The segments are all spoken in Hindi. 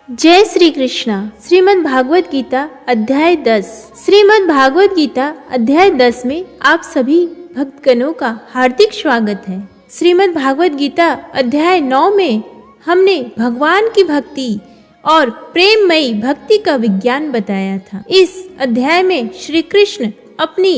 जय श्री कृष्णा। श्रीमद् भागवत गीता अध्याय 10। श्रीमद् भागवत गीता अध्याय 10 में आप सभी भक्तगणों का हार्दिक स्वागत है। श्रीमद् भागवत गीता अध्याय 9 में हमने भगवान की भक्ति और प्रेममयी भक्ति का विज्ञान बताया था। इस अध्याय में श्री कृष्ण अपनी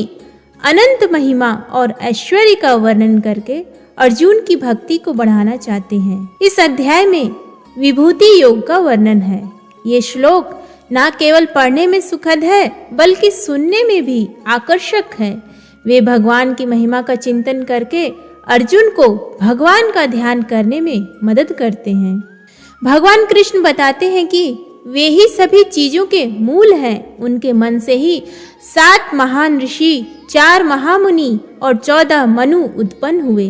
अनंत महिमा और ऐश्वर्य का वर्णन करके अर्जुन की भक्ति को बढ़ाना चाहते हैं। इस अध्याय में विभूति योग का वर्णन है। ये श्लोक न केवल पढ़ने में सुखद है बल्कि सुनने में भी आकर्षक है। वे भगवान की महिमा का चिंतन करके अर्जुन को भगवान का ध्यान करने में मदद करते हैं। भगवान कृष्ण बताते हैं कि वे ही सभी चीजों के मूल हैं। उनके मन से ही 7 महान ऋषि, 4 महामुनि और 14 मनु उत्पन्न हुए।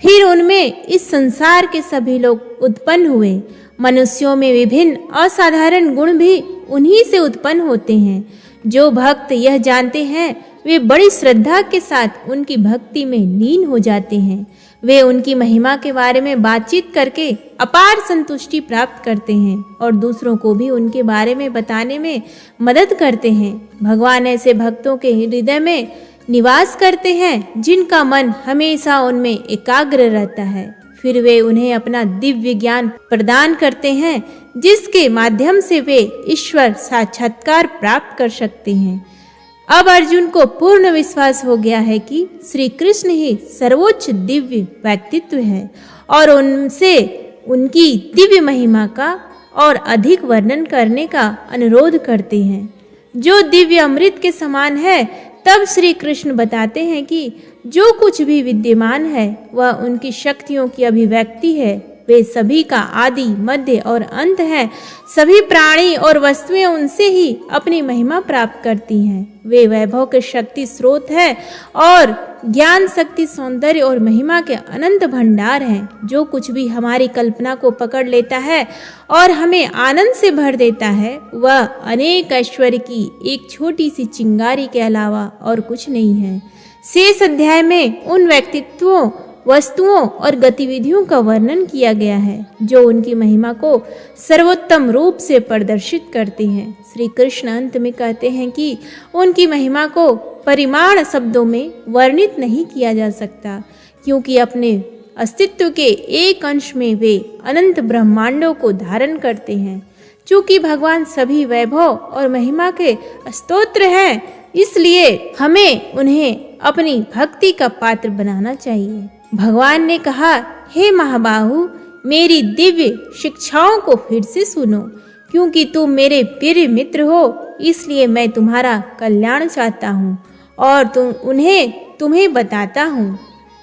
फिर उनमें इस संसार के सभी लोग उत्पन्न हुए। मनुष्यों में विभिन्न असाधारण गुण भी उन्हीं से उत्पन्न होते हैं। जो भक्त यह जानते हैं वे बड़ी श्रद्धा के साथ उनकी भक्ति में लीन हो जाते हैं। वे उनकी महिमा के बारे में बातचीत करके अपार संतुष्टि प्राप्त करते हैं और दूसरों को भी उनके बारे में बताने में मदद करते हैं। भगवान ऐसे भक्तों के हृदय में निवास करते हैं जिनका मन हमेशा उनमें एकाग्र रहता है। फिर वे उन्हें अपना दिव्य ज्ञान प्रदान करते हैं जिसके माध्यम से वे ईश्वर साक्षात्कार प्राप्त कर सकते हैं। अब अर्जुन को पूर्ण विश्वास हो गया है कि श्री कृष्ण ही सर्वोच्च दिव्य व्यक्तित्व है और उनसे उनकी दिव्य महिमा का और अधिक वर्णन करने का अनुरोध करते हैं जो दिव्य अमृत के समान है। तब श्री कृष्ण बताते हैं कि जो कुछ भी विद्यमान है वह उनकी शक्तियों की अभिव्यक्ति है। वे सभी का आदि, मध्य और अंत है। सभी प्राणी और वस्तुएं उनसे ही अपनी महिमा प्राप्त करती हैं। वे वैभव के शक्ति स्रोत है और ज्ञान, शक्ति, सौंदर्य और महिमा के अनंत भंडार हैं। जो कुछ भी हमारी कल्पना को पकड़ लेता है और हमें आनंद से भर देता है वह अनेक ऐश्वर्य की एक छोटी सी चिंगारी के अलावा और कुछ नहीं है। शेष अध्याय में उन व्यक्तित्वों, वस्तुओं और गतिविधियों का वर्णन किया गया है जो उनकी महिमा को सर्वोत्तम रूप से प्रदर्शित करते हैं। श्री कृष्ण अंत में कहते हैं कि उनकी महिमा को परिमाण शब्दों में वर्णित नहीं किया जा सकता क्योंकि अपने अस्तित्व के एक अंश में वे अनंत ब्रह्मांडों को धारण करते हैं। चूंकि भगवान सभी वैभव और महिमा के स्तोत्र हैं इसलिए हमें उन्हें अपनी भक्ति का पात्र बनाना चाहिए। भगवान ने कहा, हे महाबाहु, मेरी दिव्य शिक्षाओं को फिर से सुनो। क्योंकि तुम मेरे प्रिय मित्र हो इसलिए मैं तुम्हारा कल्याण चाहता हूँ और तुम्हें बताता हूँ।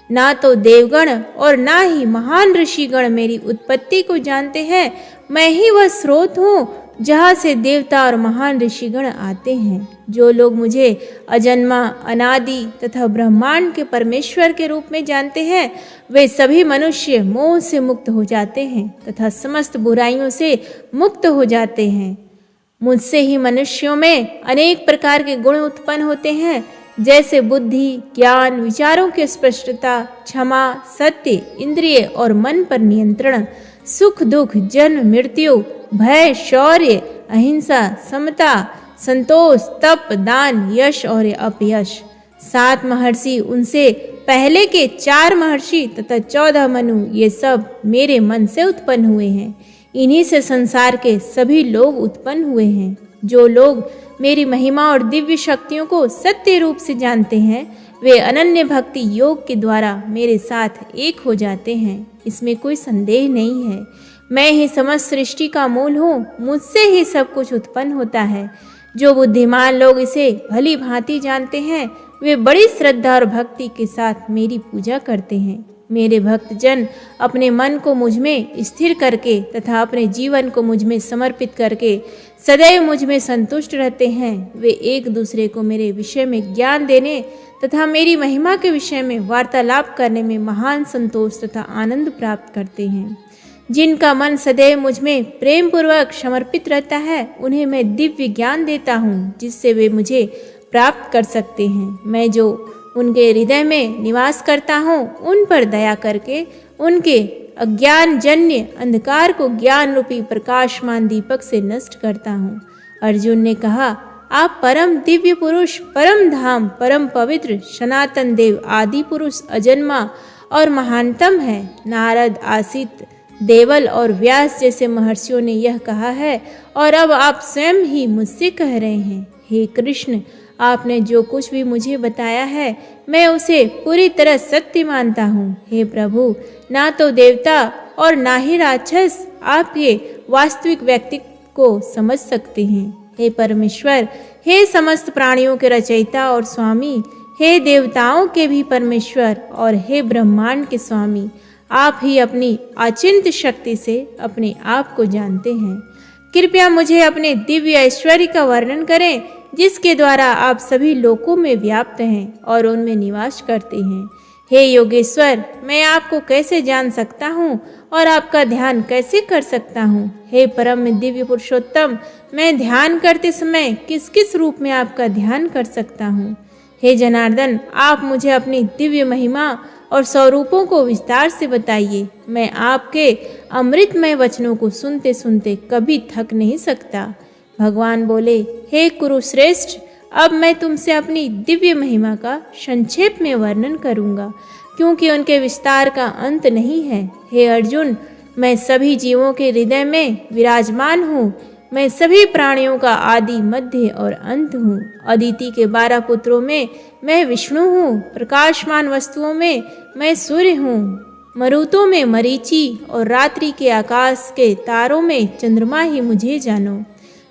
ना तो देवगण और ना ही महान ऋषिगण मेरी उत्पत्ति को जानते हैं। मैं ही वह स्रोत हूँ जहाँ से देवता और महान ऋषिगण आते हैं। जो लोग मुझे अजन्मा, अनादि तथा ब्रह्मांड के परमेश्वर के रूप में जानते हैं वे सभी मनुष्य मोह से मुक्त हो जाते हैं तथा समस्त बुराइयों से मुक्त हो जाते हैं। मुझसे ही मनुष्यों में अनेक प्रकार के गुण उत्पन्न होते हैं जैसे बुद्धि, ज्ञान, विचारों की स्पष्टता, क्षमा, सत्य, इंद्रिय और मन पर नियंत्रण, सुख दुख, जन्म मृत्यु, भय, शौर्य, अहिंसा, समता, संतोष, तप, दान, यश और अपयश। 7 महर्षि, उनसे पहले के 4 महर्षि तथा 14 मनु ये सब मेरे मन से उत्पन्न हुए हैं। इन्हीं से संसार के सभी लोग उत्पन्न हुए हैं। जो लोग मेरी महिमा और दिव्य शक्तियों को सत्य रूप से जानते हैं वे अनन्य भक्ति योग के द्वारा मेरे साथ एक हो जाते हैं। इसमें कोई संदेह नहीं है। मैं ही समस्त सृष्टि का मूल हूँ। मुझसे ही सब कुछ उत्पन्न होता है। जो बुद्धिमान लोग इसे भली भांति जानते हैं वे बड़ी श्रद्धा और भक्ति के साथ मेरी पूजा करते हैं। मेरे भक्तजन अपने मन को मुझ में स्थिर करके तथा अपने जीवन को मुझ में समर्पित करके सदैव मुझ में संतुष्ट रहते हैं। वे एक दूसरे को मेरे विषय में ज्ञान देने तथा मेरी महिमा के विषय में वार्तालाप करने में महान संतोष तथा आनंद प्राप्त करते हैं। जिनका मन सदैव मुझ में प्रेम पूर्वक समर्पित रहता है उन्हें मैं दिव्य ज्ञान देता हूँ जिससे वे मुझे प्राप्त कर सकते हैं। मैं जो उनके हृदय में निवास करता हूँ उन पर दया करके उनके अज्ञान जन्य अंधकार को ज्ञान रूपी प्रकाशमान दीपक से नष्ट करता हूँ। अर्जुन ने कहा, आप परम दिव्य पुरुष, परम धाम, परम पवित्र, सनातन देव, आदि पुरुष, अजन्मा और महानतम है। नारद, आसित, देवल और व्यास जैसे महर्षियों ने यह कहा है और अब आप स्वयं ही मुझसे कह रहे हैं। हे कृष्ण, आपने जो कुछ भी मुझे बताया है मैं उसे पूरी तरह सत्य मानता हूँ। हे प्रभु, ना तो देवता और ना ही राक्षस आपके वास्तविक व्यक्तित्व को समझ सकते हैं। हे परमेश्वर, हे समस्त प्राणियों के रचयिता और स्वामी, हे देवताओं के भी परमेश्वर और हे ब्रह्मांड के स्वामी, आप ही अपनी अचिंत्य शक्ति से अपने आप को जानते हैं। कृपया मुझे अपने दिव्य ऐश्वर्य का वर्णन करें जिसके द्वारा आप सभी लोकों में व्याप्त हैं और उनमें निवास करते हैं। हे योगेश्वर, मैं आपको कैसे जान सकता हूँ और आपका ध्यान कैसे कर सकता हूँ? हे परम दिव्य पुरुषोत्तम, मैं ध्यान करते समय किस किस रूप में आपका ध्यान कर सकता हूँ? हे जनार्दन, आप मुझे अपनी दिव्य महिमा और स्वरूपों को विस्तार से बताइए। मैं आपके अमृतमय वचनों को सुनते सुनते कभी थक नहीं सकता। भगवान बोले, हे कुरुश्रेष्ठ, अब मैं तुमसे अपनी दिव्य महिमा का संक्षेप में वर्णन करूंगा क्योंकि उनके विस्तार का अंत नहीं है। हे अर्जुन, मैं सभी जीवों के हृदय में विराजमान हूँ। मैं सभी प्राणियों का आदि, मध्य और अंत हूँ। अदिति के 12 पुत्रों में मैं विष्णु हूँ। प्रकाशमान वस्तुओं में मैं सूर्य हूँ। मरुतों में मरीचि और रात्रि के आकाश के तारों में चंद्रमा ही मुझे जानो।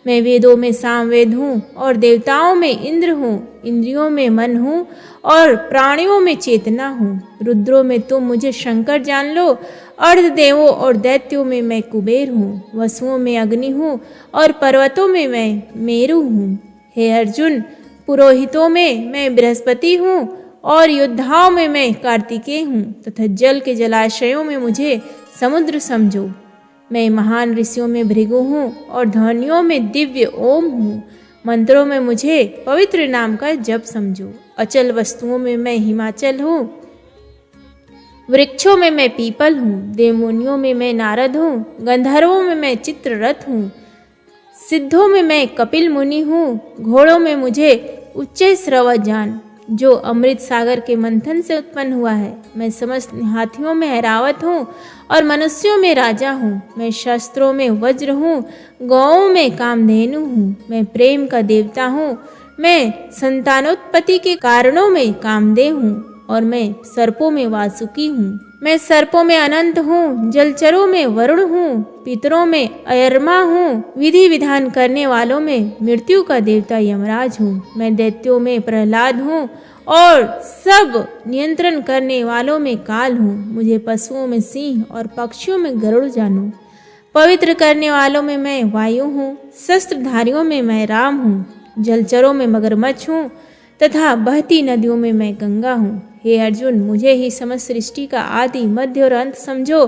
मैं वेदों में सामवेद हूँ और देवताओं में इंद्र हूँ। इंद्रियों में मन हूँ और प्राणियों में चेतना हूँ। रुद्रों में तुम मुझे शंकर जान लो। अर्धदेवों और दैत्यों में मैं कुबेर हूँ। वसुओं में अग्नि हूँ और पर्वतों में मैं मेरु हूँ। हे अर्जुन, पुरोहितों में मैं बृहस्पति हूँ और योद्धाओं में मैं कार्तिकेय हूँ तथा जल के जलाशयों में मुझे समुद्र समझो। मैं महान ऋषियों में भृगु हूँ और ध्वनियों में दिव्य ओम हूँ। मंत्रों में मुझे पवित्र नाम का जप समझो। अचल वस्तुओं में मैं हिमाचल हूँ। वृक्षों में मैं पीपल हूँ। देवमुनियों में मैं नारद हूँ। गंधर्वों में मैं चित्ररथ हूँ। सिद्धों में मैं कपिल मुनि हूँ। घोड़ों में मुझे उच्च श्रव जान जो अमृत सागर के मंथन से उत्पन्न हुआ है। मैं समस्त हाथियों में ऐरावत हूँ और मनुष्यों में राजा हूँ। मैं शस्त्रों में वज्र हूँ। गौओं में कामधेनु हूँ। मैं प्रेम का देवता हूँ। मैं संतानोत्पत्ति के कारणों में कामदेव हूँ और मैं सर्पों में वासुकी हूँ। मैं सर्पों में अनंत हूँ। जलचरों में वरुण हूँ। पितरों में अयरमा हूँ। विधि विधान करने वालों में मृत्यु का देवता यमराज हूँ। मैं दैत्यों में प्रहलाद हूँ और सब नियंत्रण करने वालों में काल हूँ। मुझे पशुओं में सिंह और पक्षियों में गरुड़ जानो। पवित्र करने वालों में मैं वायु हूँ। शस्त्रधारियों में मैं राम हूँ। जलचरों में मगरमच्छ हूँ तथा बहती नदियों में मैं गंगा हूँ। हे अर्जुन, मुझे ही समस्त सृष्टि का आदि, मध्य और अंत समझो।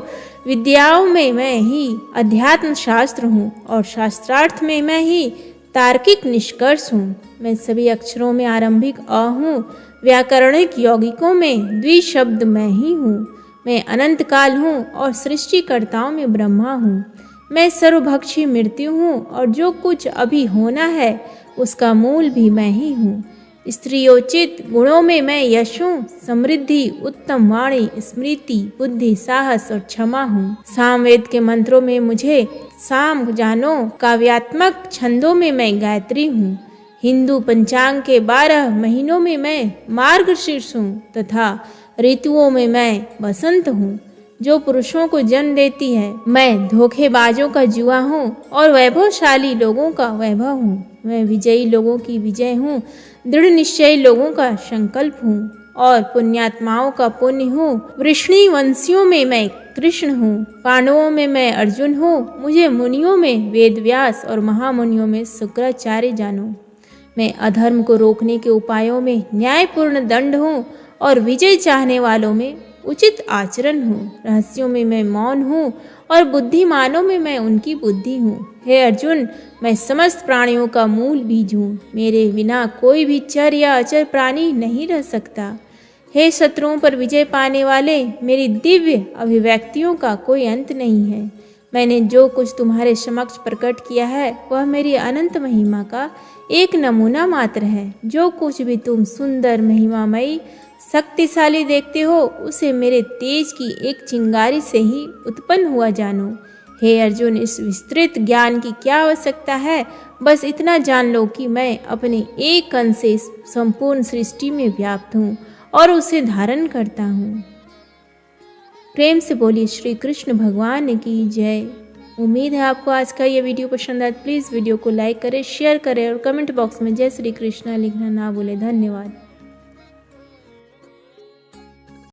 विद्याओं में मैं ही अध्यात्म शास्त्र हूँ और शास्त्रार्थ में मैं ही तार्किक निष्कर्ष हूँ। मैं सभी अक्षरों में आरंभिक अ हूँ। व्याकरणिक यौगिकों में द्विशब्द मैं ही हूँ। मैं अनंत काल हूँ और सृष्टिकर्ताओं में ब्रह्मा हूँ। मैं सर्वभक्षी मृत्यु हूँ और जो कुछ अभी होना है उसका मूल भी मैं ही हूँ। स्त्रियोचित गुणों में मैं यश हूँ। समृद्धि, उत्तम वाणी, स्मृति, बुद्धि, साहस और क्षमा हूँ। सामवेद के मंत्रों में मुझे साम जानो। काव्यात्मक छंदों में मैं गायत्री हूँ। हिंदू पंचांग के 12 महीनों में मैं मार्गशीर्ष हूँ तथा ऋतुओं में मैं बसंत हूँ जो पुरुषों को जन्म देती है। मैं धोखेबाजों का जुआ हूँ और वैभवशाली लोगों का वैभव हूँ। मैं विजयी लोगों की विजय हूँ। दृढ़ निश्चयी लोगों का संकल्प हूँ और पुण्यात्माओं का पुण्य हूँ। वृष्णि वंशियों में मैं कृष्ण हूँ। पांडवों में मैं अर्जुन हूँ। मुझे मुनियों में वेदव्यास और महामुनियों में शुक्राचार्य जानो। मैं अधर्म को रोकने के उपायों में न्यायपूर्ण दंड हूँ और विजय चाहने वालों में उचित आचरण हूँ। रहस्यों में मैं मौन हूँ और बुद्धिमानों में मैं उनकी बुद्धि हूँ। हे अर्जुन, मैं समस्त प्राणियों का मूल बीज हूँ। मेरे बिना कोई भी चर या अचर प्राणी नहीं रह सकता। हे शत्रुओं पर विजय पाने वाले, मेरी दिव्य अभिव्यक्तियों का कोई अंत नहीं है। मैंने जो कुछ तुम्हारे समक्ष प्रकट किया है वह मेरी अनंत महिमा का एक नमूना मात्र है। जो कुछ भी तुम सुंदर, महिमामयी, शक्तिशाली देखते हो उसे मेरे तेज की एक चिंगारी से ही उत्पन्न हुआ जानो। हे अर्जुन, इस विस्तृत ज्ञान की क्या आवश्यकता है? बस इतना जान लो कि मैं अपने एक कण से संपूर्ण सृष्टि में व्याप्त हूँ और उसे धारण करता हूँ। प्रेम से बोलिए श्री कृष्ण भगवान की जय। उम्मीद है आपको आज का ये वीडियो पसंद आए। प्लीज़ वीडियो को लाइक करें, शेयर करें और कमेंट बॉक्स में जय श्री कृष्ण लिखना ना भूलें। धन्यवाद।